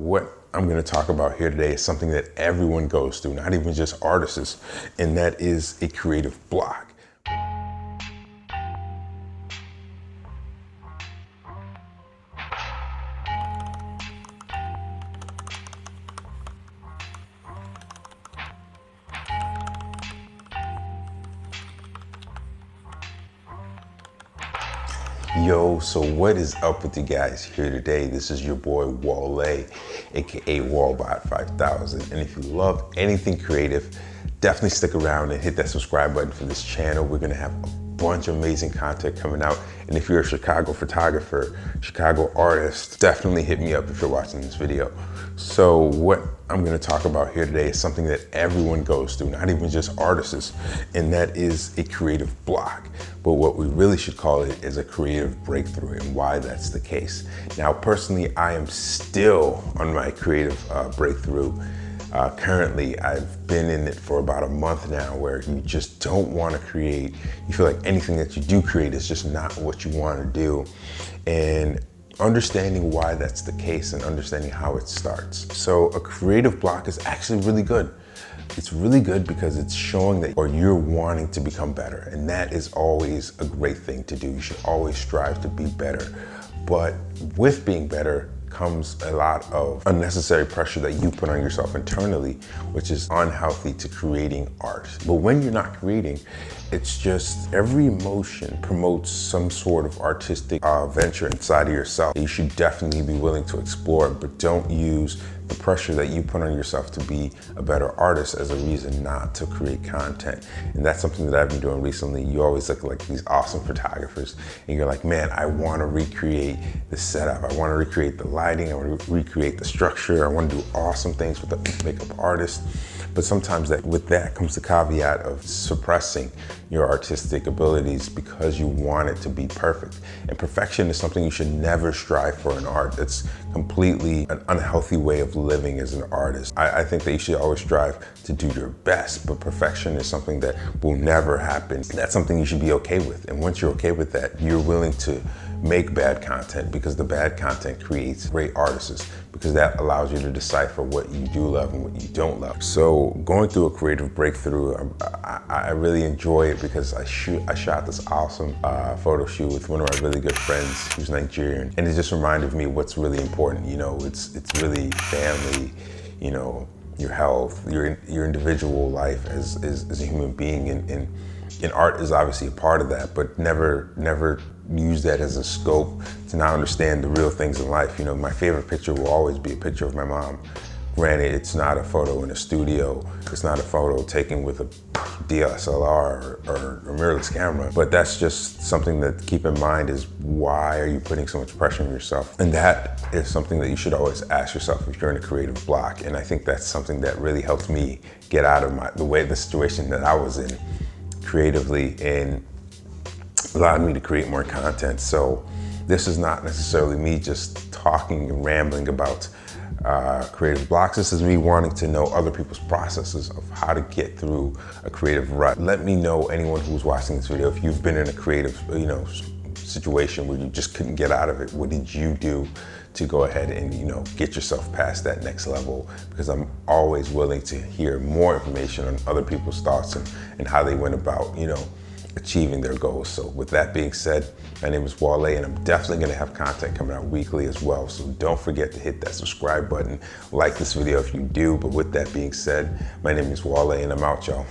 what I'm going to talk about here today is something that everyone goes through, not even just artists, and that is a creative block. Yo, so what is up with you guys here today? This is your boy Wale, aka Wallbot 5000. And if you love anything creative, definitely stick around and hit that subscribe button for this channel. We're gonna have a bunch of amazing content coming out. And if you're a Chicago photographer, Chicago artist, definitely hit me up if you're watching this video. So what I'm gonna talk about here today is something that everyone goes through, not even just artists, and that is a creative block. But what we really should call it is a creative breakthrough, and why that's the case. Now, personally, I am still on my creative breakthrough. Currently, I've been in it for about a month now, where you just don't want to create. You feel like anything that you do create is just not what you want to do. And understanding why that's the case and understanding how it starts. So a creative block is actually really good. It's really good because it's showing that you're wanting to become better. And that is always a great thing to do. You should always strive to be better. But with being better comes a lot of unnecessary pressure that you put on yourself internally, which is unhealthy to creating art. But when you're not creating, it's just every emotion promotes some sort of artistic venture inside of yourself. You should definitely be willing to explore, but don't use the pressure that you put on yourself to be a better artist as a reason not to create content. And that's something that I've been doing recently. You always look like these awesome photographers and you're like, man, I want to recreate the setup. I want to recreate the lighting. I want to recreate the structure. I want to do awesome things with the makeup artist. But sometimes with that comes the caveat of suppressing your artistic abilities because you want it to be perfect. And perfection is something you should never strive for in art. It's completely an unhealthy way of living as an artist. I think that you should always strive to do your best, but perfection is something that will never happen. That's something you should be okay with. And once you're okay with that, you're willing to make bad content, because the bad content creates great artists, because that allows you to decipher what you do love and what you don't love. So going through a creative breakthrough, I really enjoy it because I shot this awesome photo shoot with one of my really good friends who's Nigerian, and it just reminded me what's really important. You know, it's really family, you know, your health, your individual life as a human being, and art is obviously a part of that, but never use that as a scope to not understand the real things in life. You know, my favorite picture will always be a picture of my mom. Granted, it's not a photo in a studio. It's not a photo taken with a DSLR or a mirrorless camera, but that's just something that keep in mind is, why are you putting so much pressure on yourself? And that is something that you should always ask yourself if you're in a creative block. And I think that's something that really helped me get out of the situation that I was in creatively, and allowed me to create more content. So this is not necessarily me just talking and rambling about creative blocks. This is me wanting to know other people's processes of how to get through a creative rut. Let me know, anyone who's watching this video, if you've been in a creative, situation where you just couldn't get out of it. What did you do to go ahead and, get yourself past that next level? Because I'm always willing to hear more information on other people's thoughts and how they went about, achieving their goals. So with that being said, my name is Wale, and I'm definitely going to have content coming out weekly as well. So don't forget to hit that subscribe button, like this video if you do. But with that being said, my name is Wale, and I'm out, y'all.